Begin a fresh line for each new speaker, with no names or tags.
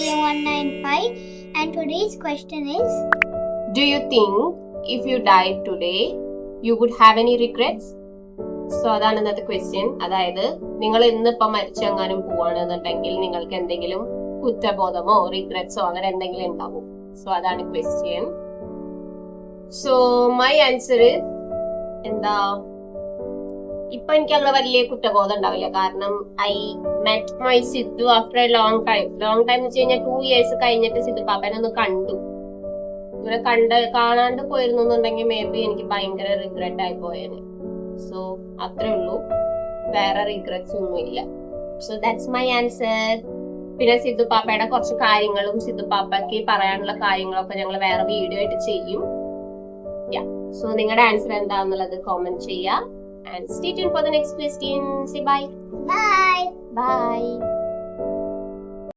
J195, and today's question is,
do you think if you died today you would have any regrets? So അതാണ് ഇന്നത്തെ question. അതായത് നിങ്ങൾ ഇന്നിപ്പോ മരിച്ചെങ്ങാനും പോവാണെന്നുണ്ടെങ്കിൽ നിങ്ങൾക്ക് എന്തെങ്കിലും കുറ്റബോധമോ റിഗ്രറ്റ്സോ അങ്ങനെ എന്തെങ്കിലും ഉണ്ടാവും. സോ അതാണ് ക്വസ്റ്റ്യൻ. സോ മൈ ആൻസർ എന്താ, ഇപ്പൊ എനിക്ക് അങ്ങനെ വലിയ കുറ്റബോധം ഉണ്ടാവില്ല. കാരണം I met my Sidhu after A long time എന്ന് വെച്ച് കഴിഞ്ഞാൽ 2 years കഴിഞ്ഞിട്ട് സിദ്ധു പാപ്പനെ ഒന്ന് കണ്ടു. ഇവരെ കാണാണ്ട് പോയിരുന്നു എന്നുണ്ടെങ്കിൽ മേ ബി എനിക്ക് ഭയങ്കര റിഗ്രറ്റ് ആയി പോയേനെ. സോ അത്രേ ഉള്ളൂ, വേറെ റിഗ്രറ്റ്സ് ഒന്നുമില്ല. So that's my answer. പിന്നെ സിദ്ധു പാപ്പയുടെ കുറച്ച് കാര്യങ്ങളും സിദ്ധു പാപ്പയ്ക്ക് പറയാനുള്ള കാര്യങ്ങളൊക്കെ ഞങ്ങൾ വേറെ വീഡിയോ ആയിട്ട് ചെയ്യും. സോ നിങ്ങളുടെ ആൻസർ എന്താന്നുള്ളത് കോമെന്റ് ചെയ്യാം. And stay tuned for the next question. Say bye.
bye.
Bye.